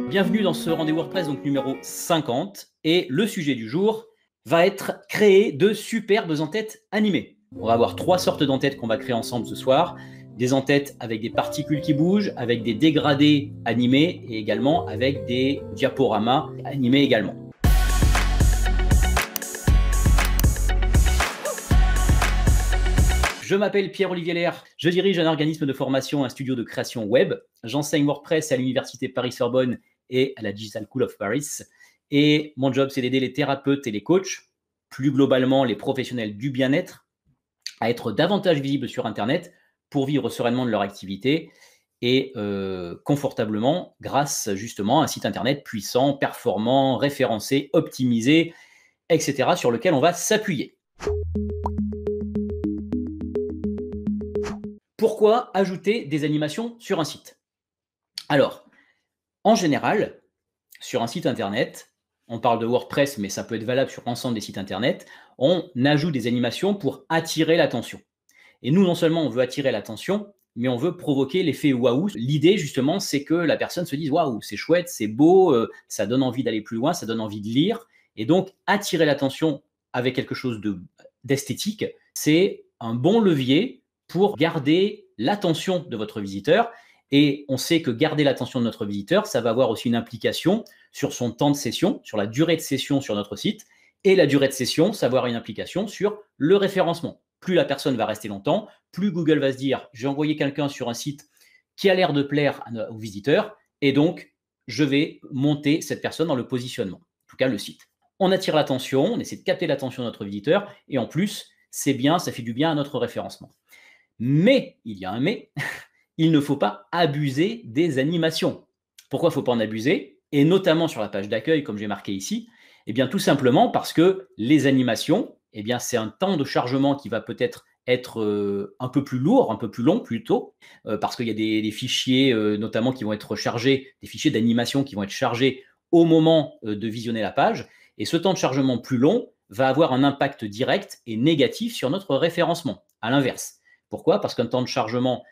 Bienvenue dans ce rendez-vous WordPress, donc numéro 50. Et le sujet du jour va être créer de superbes entêtes animées. On va avoir trois sortes d'entêtes qu'on va créer ensemble ce soir. Des entêtes avec des particules qui bougent, avec des dégradés animés et également avec des diaporamas animés également. Je m'appelle Pierre-Olivier Lair, je dirige un organisme de formation, un studio de création web. J'enseigne WordPress à l'université Paris-Sorbonne et à la Digital School of Paris. Et mon job, c'est d'aider les thérapeutes et les coachs, plus globalement les professionnels du bien-être, à être davantage visibles sur Internet pour vivre sereinement de leur activité et confortablement grâce justement à un site Internet puissant, performant, référencé, optimisé, etc. sur lequel on va s'appuyer. Pourquoi ajouter des animations sur un site? Alors, en général, sur un site Internet, on parle de WordPress, mais ça peut être valable sur l'ensemble des sites Internet, on ajoute des animations pour attirer l'attention. Et nous, non seulement on veut attirer l'attention, mais on veut provoquer l'effet waouh. L'idée, justement, c'est que la personne se dise waouh, c'est chouette, c'est beau, ça donne envie d'aller plus loin, ça donne envie de lire. Et donc, attirer l'attention avec quelque chose d'esthétique, c'est un bon levier pour garder l'attention de votre visiteur. Et on sait que garder l'attention de notre visiteur, ça va avoir aussi une implication sur son temps de session, sur la durée de session sur notre site. Et la durée de session, ça va avoir une implication sur le référencement. Plus la personne va rester longtemps, plus Google va se dire « j'ai envoyé quelqu'un sur un site qui a l'air de plaire aux visiteurs et donc je vais monter cette personne dans le positionnement », en tout cas le site. On attire l'attention, on essaie de capter l'attention de notre visiteur et en plus, c'est bien, ça fait du bien à notre référencement. Mais, il y a un mais, il ne faut pas abuser des animations. Pourquoi il ne faut pas en abuser? Et notamment sur la page d'accueil, comme j'ai marqué ici, eh bien tout simplement parce que les animations, eh bien c'est un temps de chargement qui va peut-être être un peu plus lourd, un peu plus long plutôt, parce qu'il y a des fichiers notamment qui vont être chargés, des fichiers d'animation qui vont être chargés au moment de visionner la page. Et ce temps de chargement plus long va avoir un impact direct et négatif sur notre référencement, à l'inverse. Pourquoi? Parce qu'un temps de chargement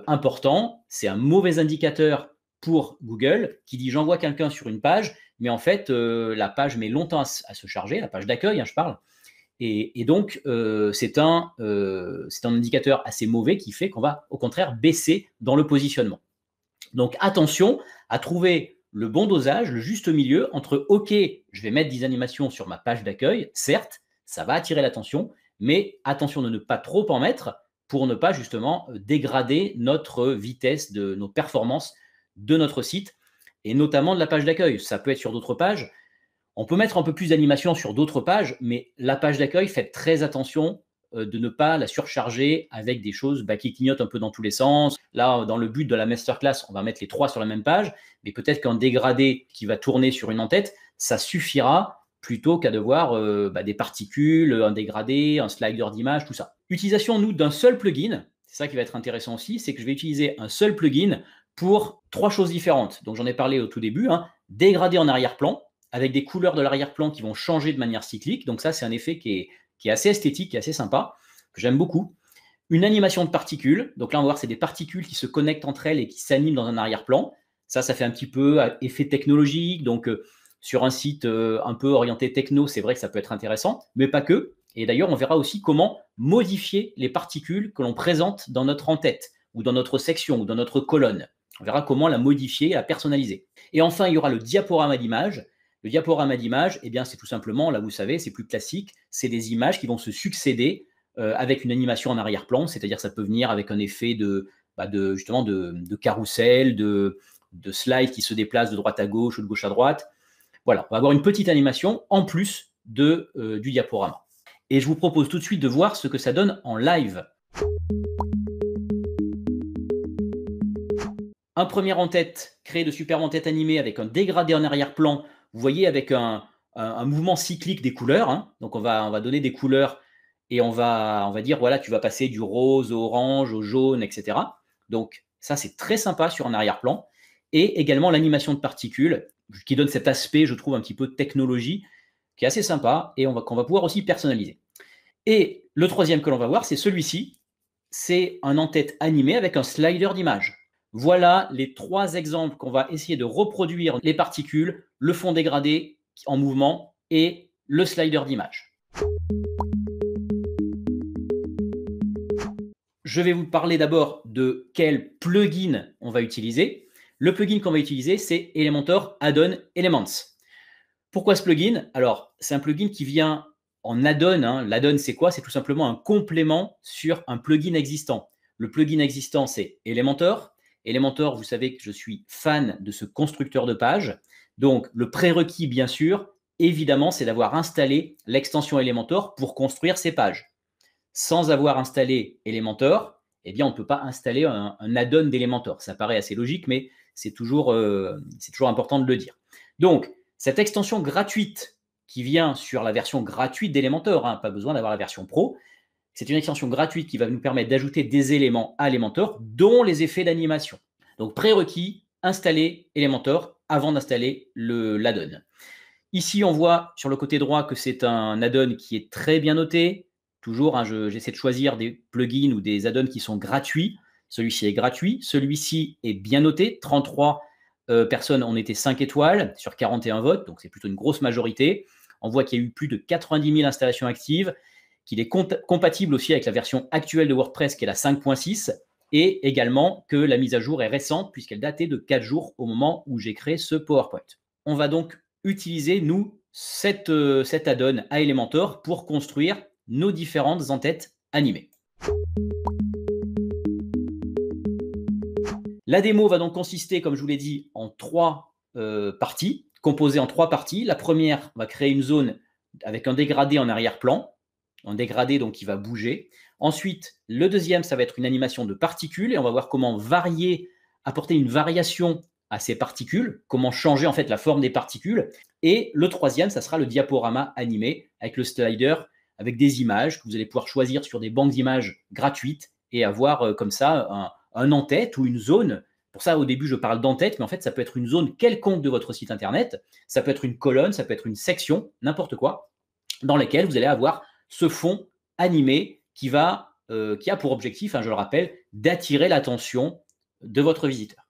important, c'est un mauvais indicateur pour Google qui dit j'envoie quelqu'un sur une page, mais en fait, la page met longtemps à se charger, la page d'accueil, je parle. Et donc, c'est un indicateur assez mauvais qui fait qu'on va au contraire baisser dans le positionnement. Donc, attention à trouver le bon dosage, le juste milieu entre « ok, je vais mettre des animations sur ma page d'accueil, certes, ça va attirer l'attention, mais attention de ne pas trop en mettre pour ne pas justement dégrader notre vitesse, de nos performances de notre site et notamment de la page d'accueil. Ça peut être sur d'autres pages. On peut mettre un peu plus d'animation sur d'autres pages, mais la page d'accueil, faites très attention de ne pas la surcharger avec des choses qui clignotent un peu dans tous les sens. Là, dans le but de la masterclass, on va mettre les trois sur la même page, mais peut-être qu'un dégradé qui va tourner sur une en-tête, ça suffira plutôt qu'à devoir des particules, un dégradé, un slider d'image, tout ça. Utilisation, nous, d'un seul plugin, c'est ça qui va être intéressant aussi, c'est que je vais utiliser un seul plugin pour trois choses différentes. Donc, j'en ai parlé au tout début, dégradé en arrière-plan, avec des couleurs de l'arrière-plan qui vont changer de manière cyclique. Donc ça, c'est un effet qui est assez esthétique, qui est assez sympa, que j'aime beaucoup. Une animation de particules. Donc là, on va voir, c'est des particules qui se connectent entre elles et qui s'animent dans un arrière-plan. Ça fait un petit peu effet technologique. Donc, sur un site un peu orienté techno, c'est vrai que ça peut être intéressant, mais pas que. Et d'ailleurs, on verra aussi comment modifier les particules que l'on présente dans notre en-tête, ou dans notre section, ou dans notre colonne. On verra comment la modifier, la personnaliser. Et enfin, il y aura le diaporama d'image. Le diaporama d'image, eh bien, c'est tout simplement, là vous savez, c'est plus classique, c'est des images qui vont se succéder avec une animation en arrière-plan, c'est-à-dire ça peut venir avec un effet justement de carrousel, de slide qui se déplace de droite à gauche ou de gauche à droite. Voilà, on va avoir une petite animation en plus du diaporama. Et je vous propose tout de suite de voir ce que ça donne en live. Un premier en-tête, créé de superbes en-têtes animées avec un dégradé en arrière-plan. Vous voyez, avec un mouvement cyclique des couleurs. Donc, on va donner des couleurs et on va dire, voilà, tu vas passer du rose au orange, au jaune, etc. Donc, ça, c'est très sympa sur un arrière-plan. Et également l'animation de particules qui donne cet aspect, je trouve, un petit peu de technologie qui est assez sympa et qu'on va pouvoir aussi personnaliser. Et le troisième que l'on va voir, c'est celui-ci. C'est un en-tête animé avec un slider d'image. Voilà les 3 exemples qu'on va essayer de reproduire les particules, le fond dégradé en mouvement et le slider d'image. Je vais vous parler d'abord de quel plugin on va utiliser. Le plugin qu'on va utiliser, c'est Elementor Add-on Elements. Pourquoi ce plugin? Alors, c'est un plugin qui vient en add-on. L'add-on, c'est quoi? C'est tout simplement un complément sur un plugin existant. Le plugin existant, c'est Elementor. Elementor, vous savez que je suis fan de ce constructeur de page. Donc, le prérequis, bien sûr, évidemment, c'est d'avoir installé l'extension Elementor pour construire ces pages. Sans avoir installé Elementor, eh bien, on ne peut pas installer un add-on d'Elementor. Ça paraît assez logique, mais c'est toujours important de le dire. Donc, cette extension gratuite qui vient sur la version gratuite d'Elementor, pas besoin d'avoir la version pro, c'est une extension gratuite qui va nous permettre d'ajouter des éléments à Elementor, dont les effets d'animation. Donc, prérequis, installer Elementor avant d'installer l'add-on. Ici, on voit sur le côté droit que c'est un add-on qui est très bien noté. Toujours, j'essaie de choisir des plugins ou des add-ons qui sont gratuits. Celui-ci est gratuit. Celui-ci est bien noté. 33 personnes ont été 5 étoiles sur 41 votes, donc c'est plutôt une grosse majorité. On voit qu'il y a eu plus de 90 000 installations actives, qu'il est compatible aussi avec la version actuelle de WordPress qui est la 5.6, et également que la mise à jour est récente puisqu'elle datait de 4 jours au moment où j'ai créé ce PowerPoint. On va donc utiliser, nous, cet add-on à Elementor pour construire nos différentes entêtes animées. La démo va donc consister, comme je vous l'ai dit, en 3 parties, composées en 3 parties. La première va créer une zone avec un dégradé en arrière-plan, un dégradé donc qui va bouger. Ensuite, le deuxième, ça va être une animation de particules et on va voir comment apporter une variation à ces particules, comment changer en fait la forme des particules. Et le troisième, ça sera le diaporama animé avec le slider, avec des images que vous allez pouvoir choisir sur des banques d'images gratuites et avoir comme ça un en-tête ou une zone. Pour ça, au début, je parle d'en-tête, mais en fait, ça peut être une zone quelconque de votre site internet. Ça peut être une colonne, ça peut être une section, n'importe quoi, dans laquelle vous allez avoir ce fond animé qui a pour objectif, je le rappelle, d'attirer l'attention de votre visiteur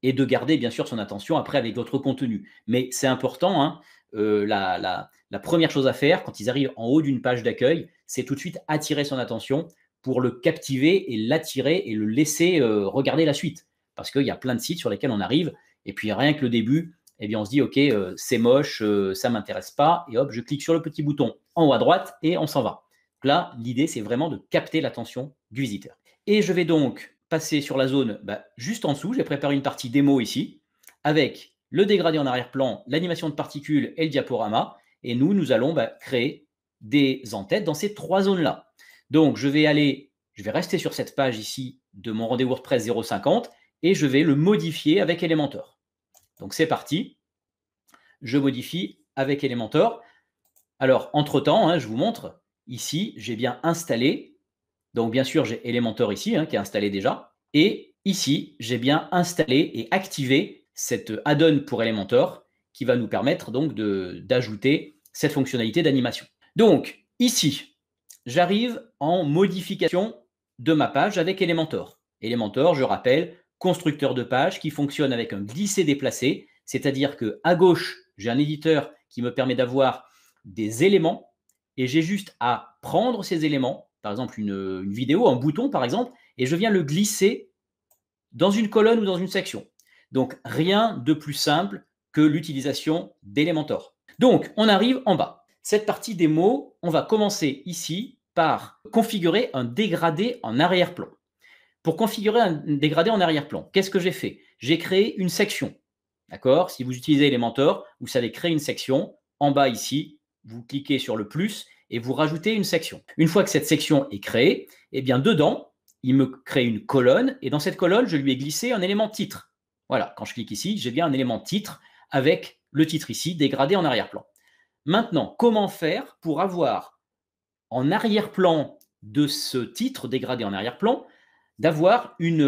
et de garder bien sûr son attention après avec votre contenu. Mais c'est important, la première chose à faire quand ils arrivent en haut d'une page d'accueil, c'est tout de suite attirer son attention pour le captiver et l'attirer et le laisser regarder la suite. Parce qu'il y a plein de sites sur lesquels on arrive et puis rien que le début, eh bien on se dit ok, c'est moche, ça ne m'intéresse pas et hop, je clique sur le petit bouton en haut à droite et on s'en va. Donc là, l'idée, c'est vraiment de capter l'attention du visiteur. Et je vais donc passer sur la zone juste en dessous. J'ai préparé une partie démo ici avec le dégradé en arrière-plan, l'animation de particules et le diaporama. Et nous allons créer des entêtes dans ces 3 zones-là. Donc, je vais rester sur cette page ici de mon rendez-vous WordPress 050 et je vais le modifier avec Elementor. Donc, c'est parti. Je modifie avec Elementor. Alors, entre-temps, je vous montre, ici, j'ai bien installé. Donc, bien sûr, j'ai Elementor ici, qui est installé déjà. Et ici, j'ai bien installé et activé cette add-on pour Elementor qui va nous permettre donc d'ajouter cette fonctionnalité d'animation. Donc, ici, j'arrive en modification de ma page avec Elementor. Elementor, je rappelle, constructeur de page qui fonctionne avec un glisser-déplacer, c'est-à-dire qu'à gauche, j'ai un éditeur qui me permet d'avoir des éléments et j'ai juste à prendre ces éléments, par exemple une vidéo, un bouton par exemple, et je viens le glisser dans une colonne ou dans une section. Donc, rien de plus simple que l'utilisation d'Elementor. Donc, on arrive en bas. Cette partie démo, on va commencer ici par configurer un dégradé en arrière-plan. Pour configurer un dégradé en arrière-plan, qu'est-ce que j'ai fait? J'ai créé une section. D'accord? Si vous utilisez Elementor, vous savez créer une section. En bas ici, vous cliquez sur le plus et vous rajoutez une section. Une fois que cette section est créée, eh bien dedans, il me crée une colonne et dans cette colonne, je lui ai glissé un élément titre. Voilà, quand je clique ici, j'ai bien un élément titre avec le titre ici, dégradé en arrière-plan. Maintenant, comment faire pour avoir en arrière-plan de ce titre dégradé en arrière-plan, d'avoir une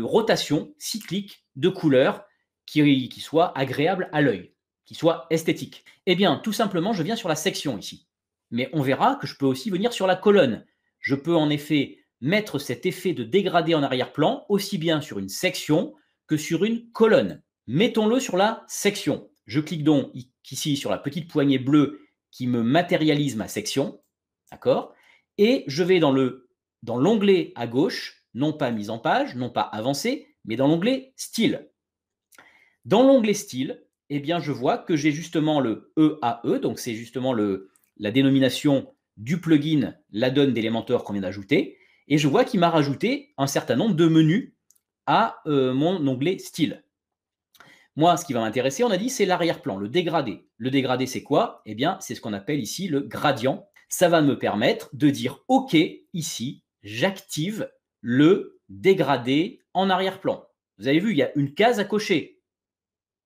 rotation cyclique de couleurs qui soit agréable à l'œil, qui soit esthétique? Eh bien, tout simplement, je viens sur la section ici. Mais on verra que je peux aussi venir sur la colonne. Je peux en effet mettre cet effet de dégradé en arrière-plan aussi bien sur une section que sur une colonne. Mettons-le sur la section. Je clique donc ici sur la petite poignée bleue qui me matérialise ma section. D'accord? Et je vais dans l'onglet à gauche, non pas mise en page, non pas avancé, mais dans l'onglet style. Dans l'onglet style, eh bien, je vois que j'ai justement le EAE, donc c'est justement la dénomination du plugin l'add-on d'Elementor qu'on vient d'ajouter, et je vois qu'il m'a rajouté un certain nombre de menus à mon onglet style. Moi, ce qui va m'intéresser, on a dit, c'est l'arrière-plan, le dégradé. Le dégradé, c'est quoi? Eh bien, c'est ce qu'on appelle ici le gradient. Ça va me permettre de dire, OK, ici, j'active le dégradé en arrière-plan. Vous avez vu, il y a une case à cocher.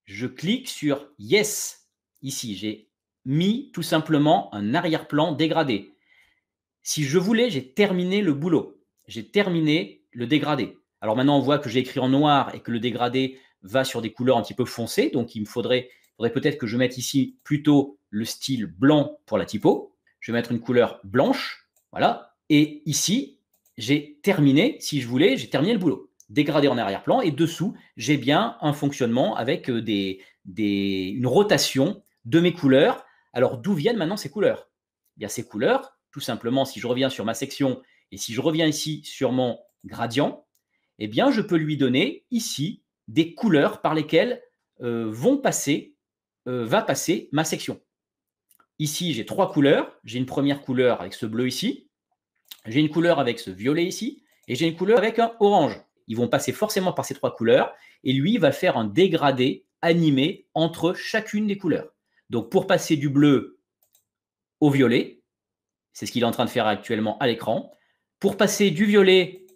Je clique sur Yes. Ici, j'ai mis tout simplement un arrière-plan dégradé. Si je voulais, j'ai terminé le boulot. J'ai terminé le dégradé. Alors maintenant, on voit que j'ai écrit en noir et que le dégradé va sur des couleurs un petit peu foncées. Donc, il me faudrait peut-être que je mette ici plutôt le style blanc pour la typo. Je vais mettre une couleur blanche. Voilà. Et ici, j'ai terminé, si je voulais, j'ai terminé le boulot. Dégradé en arrière-plan. Et dessous, j'ai bien un fonctionnement avec une rotation de mes couleurs. Alors, d'où viennent maintenant ces couleurs? Eh bien, ces couleurs, tout simplement, si je reviens sur ma section et si je reviens ici sur mon gradient, eh bien, je peux lui donner ici des couleurs par lesquelles va passer ma section. Ici, j'ai 3 couleurs. J'ai une première couleur avec ce bleu ici, j'ai une couleur avec ce violet ici, et j'ai une couleur avec un orange. Ils vont passer forcément par ces 3 couleurs, et lui va faire un dégradé animé entre chacune des couleurs. Donc, pour passer du bleu au violet, c'est ce qu'il est en train de faire actuellement à l'écran. Pour passer du violet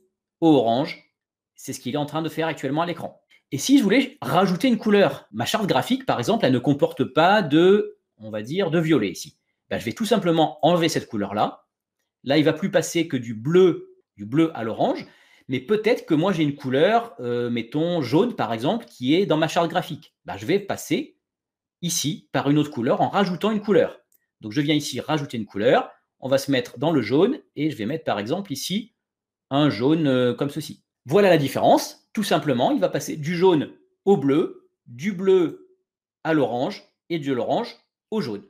au orange, c'est ce qu'il est en train de faire actuellement à l'écran. Et si je voulais rajouter une couleur, ma charte graphique, par exemple, elle ne comporte pas on va dire, de violet ici. Ben, je vais tout simplement enlever cette couleur-là. Là, il ne va plus passer que du bleu à l'orange. Mais peut-être que moi, j'ai une couleur, mettons jaune, par exemple, qui est dans ma charte graphique. Ben, je vais passer ici par une autre couleur en rajoutant une couleur. Donc, je viens ici rajouter une couleur. On va se mettre dans le jaune et je vais mettre, par exemple, ici, un jaune comme ceci. Voilà la différence. Tout simplement, il va passer du jaune au bleu, du bleu à l'orange et de l'orange au jaune.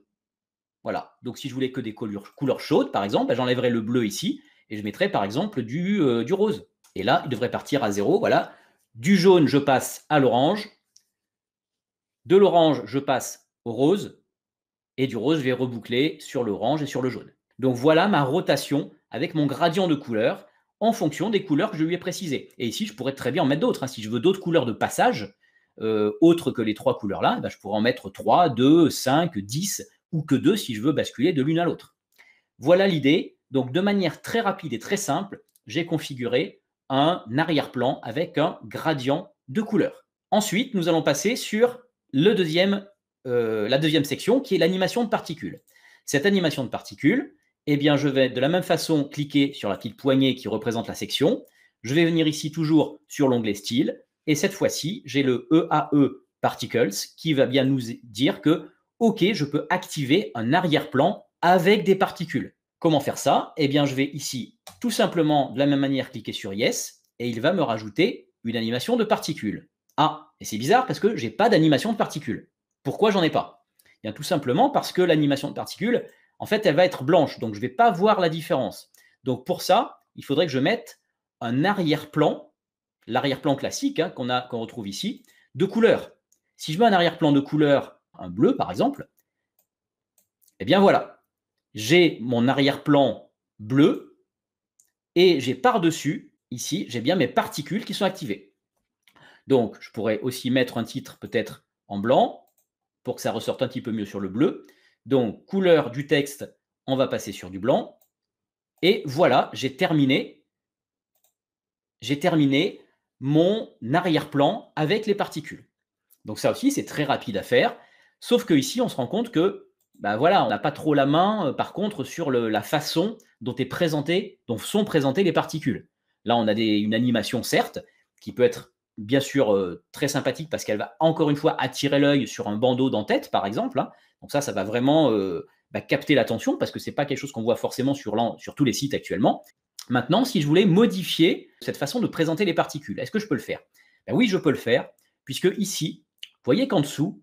Voilà. Donc, si je voulais que des couleurs chaudes, par exemple, ben, j'enlèverais le bleu ici et je mettrais, par exemple, du rose. Et là, il devrait partir à 0. Voilà. Du jaune, je passe à l'orange. De l'orange, je passe au rose. Et du rose, je vais reboucler sur l'orange et sur le jaune. Donc, voilà ma rotation avec mon gradient de couleurs en fonction des couleurs que je lui ai précisées. Et ici, je pourrais très bien en mettre d'autres. Si je veux d'autres couleurs de passage, autres que les 3 couleurs-là, ben, je pourrais en mettre 3, 2, 5, 10 ou que 2 si je veux basculer de l'une à l'autre. Voilà l'idée. Donc, de manière très rapide et très simple, j'ai configuré un arrière-plan avec un gradient de couleurs. Ensuite, nous allons passer sur la deuxième section qui est l'animation de particules. Cette animation de particules, eh bien, je vais de la même façon cliquer sur la petite poignée qui représente la section. Je vais venir ici toujours sur l'onglet style. Et cette fois-ci, j'ai le EAE Particles qui va bien nous dire que, OK, je peux activer un arrière-plan avec des particules. Comment faire ça? Eh bien, je vais ici tout simplement de la même manière cliquer sur Yes et il va me rajouter une animation de particules. Ah, et c'est bizarre parce que je n'ai pas d'animation de particules. Pourquoi j'en ai pas? Eh bien, tout simplement parce que l'animation de particules, en fait, elle va être blanche, donc je ne vais pas voir la différence. Donc pour ça, il faudrait que je mette un arrière-plan, l'arrière-plan classique qu'on retrouve ici, de couleur. Si je mets un arrière-plan de couleur, un bleu par exemple, eh bien voilà, j'ai mon arrière-plan bleu et j'ai par-dessus, ici, j'ai bien mes particules qui sont activées. Donc, je pourrais aussi mettre un titre peut-être en blanc pour que ça ressorte un petit peu mieux sur le bleu. Donc, couleur du texte, on va passer sur du blanc. Et voilà, j'ai terminé mon arrière-plan avec les particules. Donc ça aussi, c'est très rapide à faire. Sauf que ici, on se rend compte que ben voilà, on n'a pas trop la main, par contre, sur la façon dont sont présentées les particules. Là, on a une animation, certes, qui peut être bien sûr très sympathique parce qu'elle va encore une fois attirer l'œil sur un bandeau d'en-tête, par exemple. Donc ça va vraiment capter l'attention parce que ce n'est pas quelque chose qu'on voit forcément sur tous les sites actuellement. Maintenant, si je voulais modifier cette façon de présenter les particules, est-ce que je peux le faire? Ben oui, je peux le faire, puisque ici, vous voyez qu'en dessous,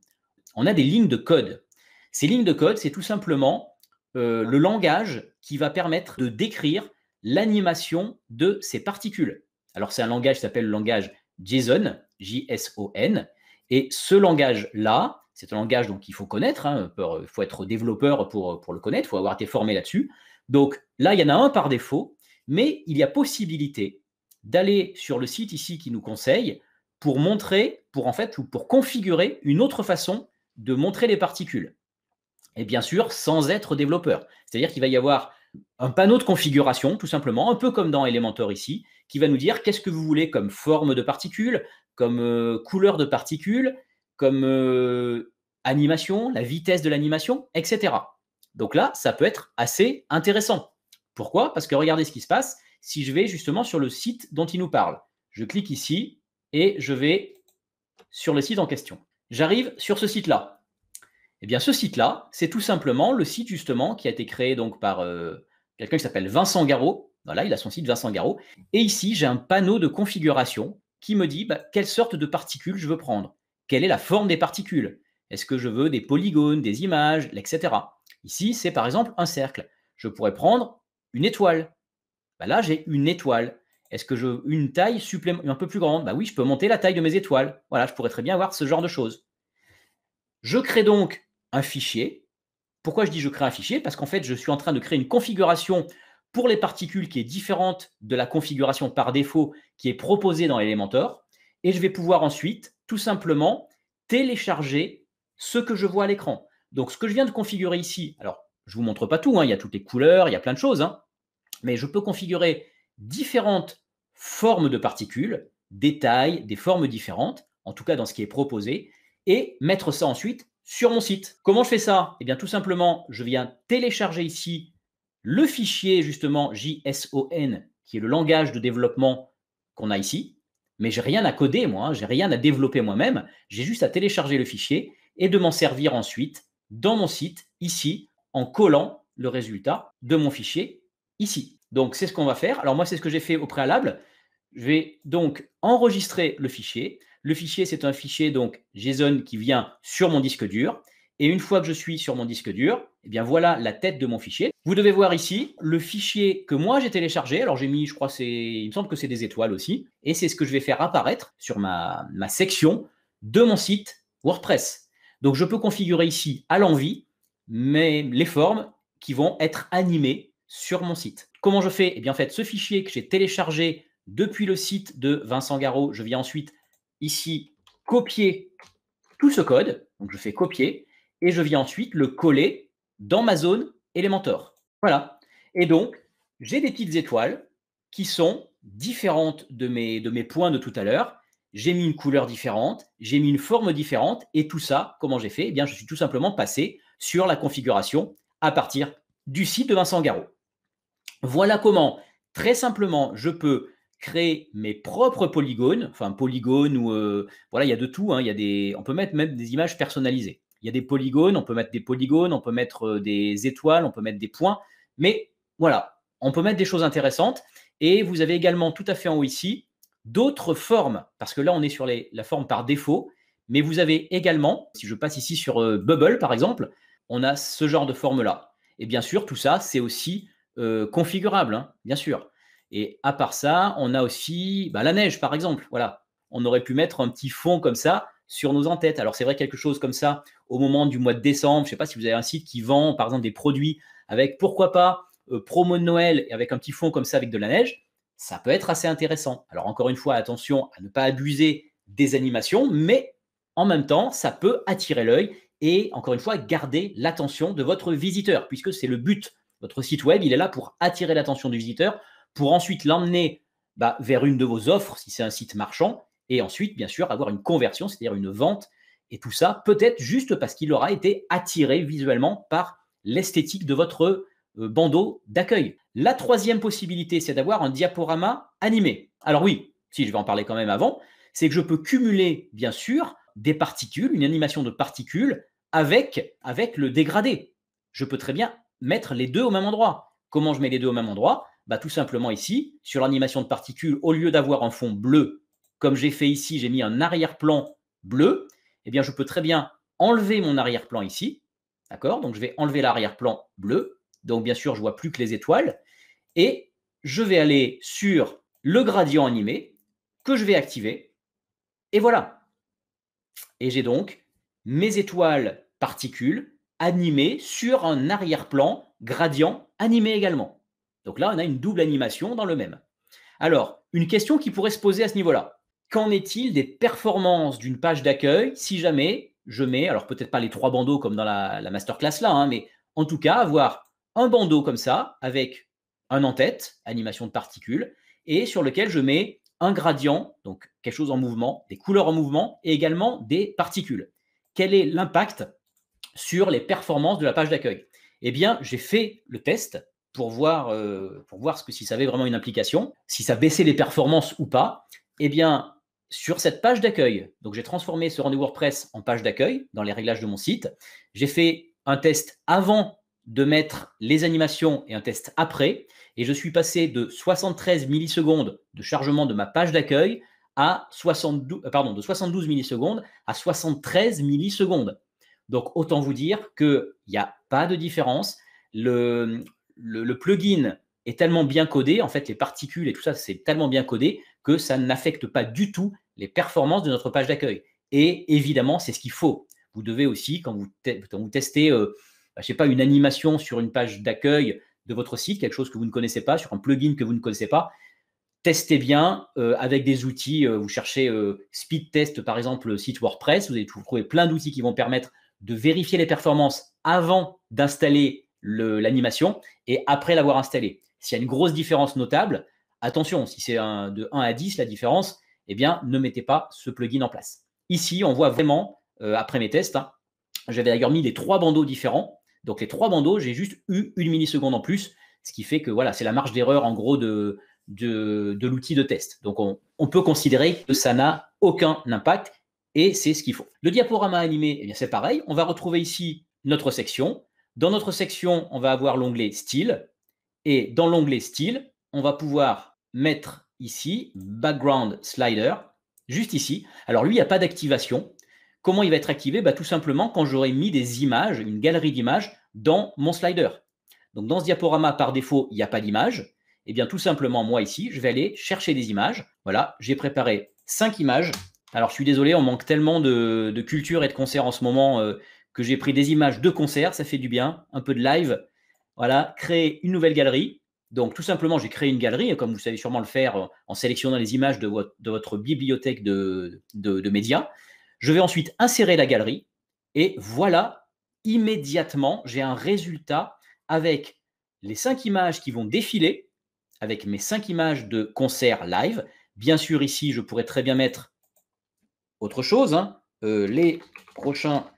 on a des lignes de code. Ces lignes de code, c'est tout simplement le langage qui va permettre de décrire l'animation de ces particules. Alors, c'est un langage qui s'appelle le langage JSON, J-S-O-N, et ce langage-là, c'est un langage donc, qu'il faut connaître, hein, il faut être développeur pour le connaître, il faut avoir été formé là-dessus. Donc là, il y en a un par défaut, mais il y a possibilité d'aller sur le site ici qui nous conseille pour montrer, pour configurer une autre façon de montrer les particules. Et bien sûr, sans être développeur. C'est-à-dire qu'il va y avoir un panneau de configuration, tout simplement, un peu comme dans Elementor ici, qui va nous dire qu'est-ce que vous voulez comme forme de particules, comme couleur de particules, comme animation, la vitesse de l'animation, etc. Donc là, ça peut être assez intéressant. Pourquoi? Parce que regardez ce qui se passe si je vais justement sur le site dont il nous parle. Je clique ici et je vais sur le site en question. J'arrive sur ce site-là. Eh bien, ce site-là, c'est tout simplement le site justement qui a été créé donc par quelqu'un qui s'appelle Vincent Garot. Voilà, il a son site Vincent Garot. Et ici, j'ai un panneau de configuration qui me dit quelle sorte de particules je veux prendre. Quelle est la forme des particules? Est-ce que je veux des polygones, des images, etc. Ici, c'est par exemple un cercle. Je pourrais prendre une étoile. Là, j'ai une étoile. Est-ce que je veux une taille un peu plus grande? Oui, je peux monter la taille de mes étoiles. Voilà, je pourrais très bien avoir ce genre de choses. Je crée donc un fichier. Pourquoi je dis je crée un fichier? Parce qu'en fait, je suis en train de créer une configuration pour les particules qui est différente de la configuration par défaut qui est proposée dans Elementor. Et je vais pouvoir ensuite, tout simplement, télécharger ce que je vois à l'écran. Donc, ce que je viens de configurer ici, alors, je ne vous montre pas tout, il y a toutes les couleurs, il y a plein de choses, mais je peux configurer différentes formes de particules, des tailles, des formes différentes, en tout cas dans ce qui est proposé, et mettre ça ensuite sur mon site. Comment je fais ça? Eh bien, tout simplement, je viens télécharger ici le fichier justement JSON, qui est le langage de développement qu'on a ici, mais j'ai rien à coder moi, j'ai rien à développer moi-même, j'ai juste à télécharger le fichier et de m'en servir ensuite dans mon site ici en collant le résultat de mon fichier ici. Donc, c'est ce qu'on va faire. Alors, moi, c'est ce que j'ai fait au préalable. Je vais donc enregistrer le fichier. Le fichier, c'est un fichier donc JSON qui vient sur mon disque dur. Et une fois que je suis sur mon disque dur, eh bien voilà la tête de mon fichier. Vous devez voir ici le fichier que moi j'ai téléchargé. Alors j'ai mis, je crois, il me semble que c'est des étoiles aussi. Et c'est ce que je vais faire apparaître sur ma section de mon site WordPress. Donc je peux configurer ici à l'envie les formes qui vont être animées sur mon site. Comment je fais? Eh bien en fait, ce fichier que j'ai téléchargé depuis le site de Vincent Garot, je viens ensuite ici copier tout ce code. Donc je fais copier et je viens ensuite le coller dans ma zone Elementor. Voilà. Et donc, j'ai des petites étoiles qui sont différentes de mes points de tout à l'heure. J'ai mis une couleur différente, j'ai mis une forme différente et tout ça, comment j'ai fait? Eh bien, je suis tout simplement passé sur la configuration à partir du site de Vincent Garot. Voilà comment, très simplement, je peux créer mes propres polygones, enfin polygones ou voilà, il y a de tout, on peut mettre même des images personnalisées. Il y a des polygones, on peut mettre des polygones, on peut mettre des étoiles, on peut mettre des points, mais voilà, on peut mettre des choses intéressantes. Et vous avez également tout à fait en haut ici d'autres formes, parce que là on est sur la forme par défaut, mais vous avez également, si je passe ici sur Bubble par exemple, on a ce genre de forme-là. Et bien sûr, tout ça, c'est aussi configurable, bien sûr. Et à part ça, on a aussi la neige, par exemple. Voilà, on aurait pu mettre un petit fond comme ça sur nos en-têtes. Alors, c'est vrai, quelque chose comme ça, au moment du mois de décembre, je ne sais pas si vous avez un site qui vend, par exemple, des produits avec, pourquoi pas, promo de Noël et avec un petit fond comme ça avec de la neige, ça peut être assez intéressant. Alors, encore une fois, attention à ne pas abuser des animations, mais en même temps, ça peut attirer l'œil et, encore une fois, garder l'attention de votre visiteur, puisque c'est le but. Votre site web, il est là pour attirer l'attention du visiteur, pour ensuite l'emmener vers une de vos offres, si c'est un site marchand, et ensuite, bien sûr, avoir une conversion, c'est-à-dire une vente. Et tout ça, peut-être juste parce qu'il aura été attiré visuellement par l'esthétique de votre bandeau d'accueil. La troisième possibilité, c'est d'avoir un diaporama animé. Alors oui, si je vais en parler quand même avant, c'est que je peux cumuler, bien sûr, des particules, une animation de particules avec le dégradé. Je peux très bien mettre les deux au même endroit. Comment je mets les deux au même endroit? bah, tout simplement ici, sur l'animation de particules, au lieu d'avoir un fond bleu, comme j'ai fait ici, j'ai mis un arrière-plan bleu, eh bien, je peux très bien enlever mon arrière-plan ici. D'accord? Donc, je vais enlever l'arrière-plan bleu. Donc, bien sûr, je ne vois plus que les étoiles. Et je vais aller sur le gradient animé que je vais activer. Et voilà. Et j'ai donc mes étoiles particules animées sur un arrière-plan gradient animé également. Donc là, on a une double animation dans le même. Alors, une question qui pourrait se poser à ce niveau-là. Qu'en est-il des performances d'une page d'accueil si jamais je mets, alors peut-être pas les 3 bandeaux comme dans la masterclass là, hein, mais en tout cas avoir un bandeau comme ça avec un en-tête, animation de particules, et sur lequel je mets un gradient, donc quelque chose en mouvement, des couleurs en mouvement et également des particules. Quel est l'impact sur les performances de la page d'accueil? Eh bien, j'ai fait le test pour voir si ça avait vraiment une implication, si ça baissait les performances ou pas. Eh bien, sur cette page d'accueil, donc j'ai transformé ce rendez-vous WordPress en page d'accueil dans les réglages de mon site. J'ai fait un test avant de mettre les animations et un test après. Et je suis passé de 73 millisecondes de chargement de ma page d'accueil à 72 millisecondes à 73 millisecondes. Donc, autant vous dire qu'il n'y a pas de différence. Le plugin est tellement bien codé, en fait, les particules et tout ça, c'est tellement bien codé que ça n'affecte pas du tout les performances de notre page d'accueil. Et évidemment, c'est ce qu'il faut. Vous devez aussi, quand vous testez, je sais pas, une animation sur une page d'accueil de votre site, quelque chose que vous ne connaissez pas, sur un plugin que vous ne connaissez pas, testez bien avec des outils. Vous cherchez Speed Test, par exemple, site WordPress. Vous allez trouver plein d'outils qui vont permettre de vérifier les performances avant d'installer l'animation et après l'avoir installé. S'il y a une grosse différence notable, attention, si c'est de 1 à 10 la différence, eh bien, ne mettez pas ce plugin en place. Ici, on voit vraiment, après mes tests, hein, j'avais d'ailleurs mis les 3 bandeaux différents. Donc, les 3 bandeaux, j'ai juste eu 1 milliseconde en plus, ce qui fait que voilà, c'est la marge d'erreur en gros de l'outil de test. Donc, on peut considérer que ça n'a aucun impact et c'est ce qu'il faut. Le diaporama animé, eh bien, c'est pareil. On va retrouver ici notre section. Dans notre section, on va avoir l'onglet Style. Et dans l'onglet Style, on va pouvoir mettre ici Background Slider, juste ici. Alors, lui, il n'y a pas d'activation. Comment il va être activé? Tout simplement quand j'aurai mis des images, une galerie d'images dans mon slider. Donc, dans ce diaporama, par défaut, il n'y a pas d'image. Eh bien, tout simplement, moi, ici, je vais aller chercher des images. Voilà, j'ai préparé 5 images. Alors, je suis désolé, on manque tellement de culture et de concerts en ce moment que j'ai pris des images de concerts. Ça fait du bien, un peu de live. Voilà, créer une nouvelle galerie. Donc, tout simplement, j'ai créé une galerie, comme vous savez sûrement le faire en sélectionnant les images de votre bibliothèque de médias. Je vais ensuite insérer la galerie. Et voilà, immédiatement, j'ai un résultat avec les 5 images qui vont défiler, avec mes 5 images de concert live. Bien sûr, ici, je pourrais très bien mettre autre chose. Hein. Les prochains,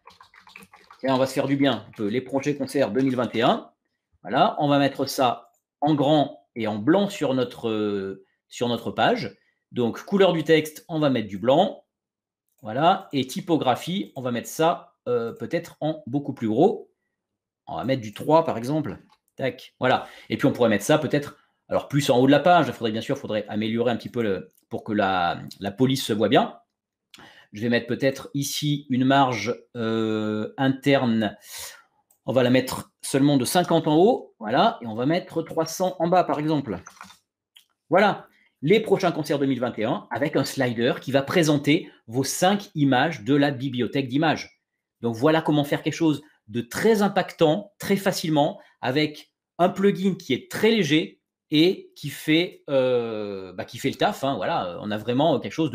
tiens, on va se faire du bien, les prochains concerts 2021. Voilà, on va mettre ça en grand et en blanc sur notre page. Donc, couleur du texte, on va mettre du blanc. Voilà, et typographie, on va mettre ça peut-être en beaucoup plus gros. On va mettre du 3 par exemple. Tac, voilà. Et puis on pourrait mettre ça peut-être, alors plus en haut de la page. Il faudrait améliorer un petit peu pour que la police se voit bien. Je vais mettre peut-être ici une marge interne. On va la mettre seulement de 50 en haut. Voilà, et on va mettre 300 en bas par exemple. Voilà, les prochains concerts 2021 avec un slider qui va présenter vos 5 images de la bibliothèque d'images. Donc voilà comment faire quelque chose de très impactant, très facilement, avec un plugin qui est très léger et qui fait le taf. Hein, voilà, on a vraiment quelque chose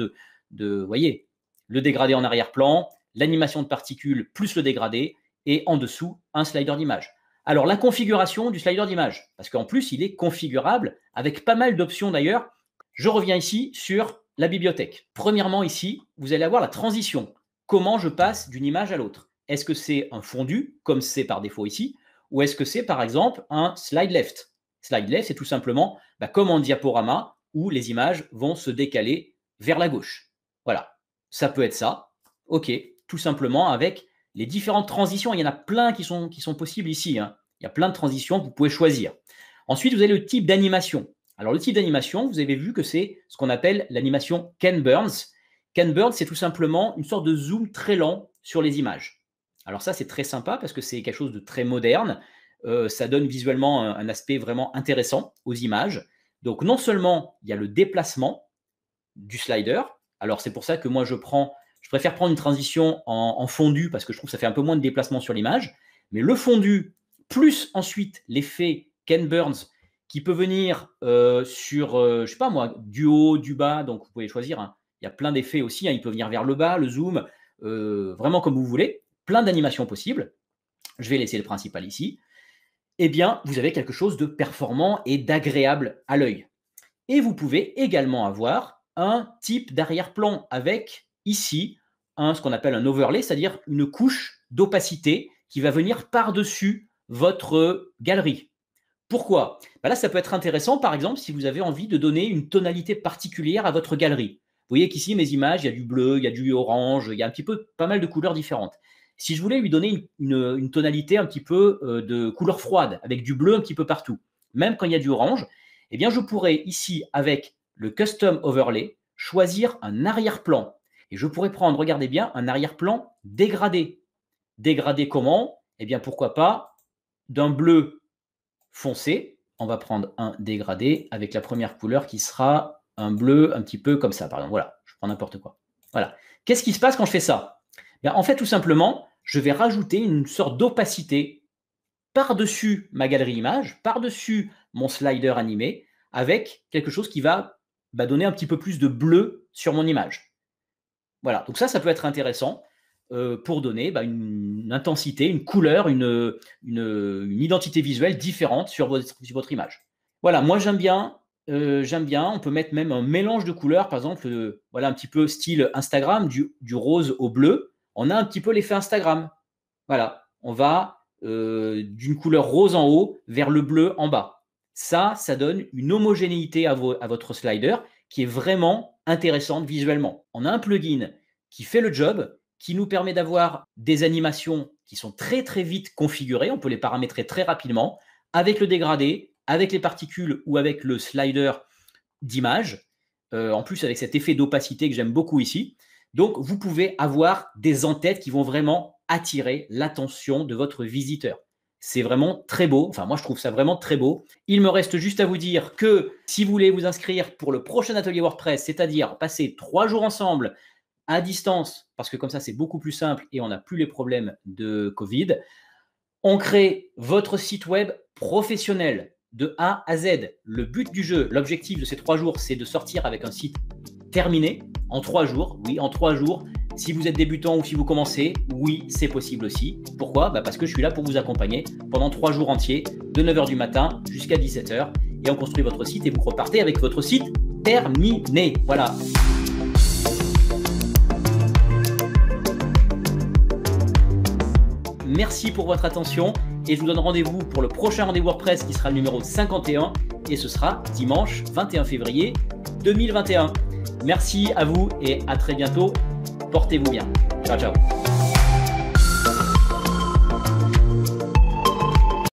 vous voyez, le dégradé en arrière-plan, l'animation de particules plus le dégradé, et en dessous, un slider d'image. Alors, la configuration du slider d'image, parce qu'en plus, il est configurable avec pas mal d'options d'ailleurs. Je reviens ici sur la bibliothèque. Premièrement, ici, vous allez avoir la transition. Comment je passe d'une image à l'autre? Est-ce que c'est un fondu, comme c'est par défaut ici, ou est-ce que c'est par exemple un slide left? Slide left, c'est tout simplement comme en diaporama, où les images vont se décaler vers la gauche. Voilà, ça peut être ça. OK, tout simplement avec les différentes transitions. Il y en a plein qui sont possibles ici. Hein. Il y a plein de transitions que vous pouvez choisir. Ensuite, vous avez le type d'animation. Alors, le type d'animation, vous avez vu que c'est ce qu'on appelle l'animation Ken Burns. Ken Burns, c'est tout simplement une sorte de zoom très lent sur les images. Alors ça, c'est très sympa parce que c'est quelque chose de très moderne. Ça donne visuellement un aspect vraiment intéressant aux images. Donc, non seulement il y a le déplacement du slider. Alors, c'est pour ça que moi, je préfère prendre une transition en fondu parce que je trouve que ça fait un peu moins de déplacement sur l'image. Mais le fondu, plus ensuite l'effet Ken Burns qui peut venir sur, je sais pas moi, du haut, du bas. Donc, vous pouvez choisir. Hein. Il y a plein d'effets aussi. Hein. Il peut venir vers le bas, le zoom, vraiment comme vous voulez. Plein d'animations possibles. Je vais laisser le principal ici. Eh bien, vous avez quelque chose de performant et d'agréable à l'œil. Et vous pouvez également avoir un type d'arrière-plan avec ici ce qu'on appelle un overlay, c'est-à-dire une couche d'opacité qui va venir par-dessus votre galerie. Pourquoi? Là, ça peut être intéressant, par exemple, si vous avez envie de donner une tonalité particulière à votre galerie. Vous voyez qu'ici, mes images, il y a du bleu, il y a du orange, il y a un petit peu pas mal de couleurs différentes. Si je voulais lui donner une tonalité un petit peu de couleur froide, avec du bleu un petit peu partout, même quand il y a du orange, eh bien, je pourrais ici, avec le Custom Overlay, choisir un arrière-plan. Et je pourrais prendre, regardez bien, un arrière-plan dégradé. Dégradé comment? Eh bien, pourquoi pas d'un bleu foncé. On va prendre un dégradé avec la première couleur qui sera un bleu un petit peu comme ça, par exemple. Voilà, je prends n'importe quoi. Voilà. Qu'est-ce qui se passe quand je fais ça? Bien, en fait, tout simplement, je vais rajouter une sorte d'opacité par-dessus ma galerie image, par-dessus mon slider animé, avec quelque chose qui va donner un petit peu plus de bleu sur mon image. Voilà, donc ça peut être intéressant pour donner une intensité, une couleur, une identité visuelle différente sur votre image. Voilà, moi j'aime bien. On peut mettre même un mélange de couleurs, par exemple, voilà un petit peu style Instagram, du rose au bleu. On a un petit peu l'effet Instagram. Voilà, on va d'une couleur rose en haut vers le bleu en bas. Ça donne une homogénéité à votre slider qui est vraiment intéressante visuellement. On a un plugin qui fait le job, qui nous permet d'avoir des animations qui sont très très vite configurées. On peut les paramétrer très rapidement avec le dégradé, avec les particules ou avec le slider d'image. En plus, avec cet effet d'opacité que j'aime beaucoup ici. Donc, vous pouvez avoir des en-têtes qui vont vraiment attirer l'attention de votre visiteur. C'est vraiment très beau. Enfin, moi, je trouve ça vraiment très beau. Il me reste juste à vous dire que si vous voulez vous inscrire pour le prochain atelier WordPress, c'est-à-dire passer 3 jours ensemble à distance, parce que comme ça, c'est beaucoup plus simple et on n'a plus les problèmes de Covid, on crée votre site web professionnel de A à Z. Le but du jeu, l'objectif de ces 3 jours, c'est de sortir avec un site terminé en 3 jours. Oui, en 3 jours. Si vous êtes débutant ou si vous commencez, oui, c'est possible aussi. Pourquoi? Parce que je suis là pour vous accompagner pendant 3 jours entiers, de 9 h du matin jusqu'à 17 h. Et on construit votre site et vous repartez avec votre site terminé. Voilà. Merci pour votre attention et je vous donne rendez-vous pour le prochain rendez-vous WordPress qui sera le numéro 51 et ce sera dimanche 21 février 2021. Merci à vous et à très bientôt. Portez-vous bien. Ciao, ciao.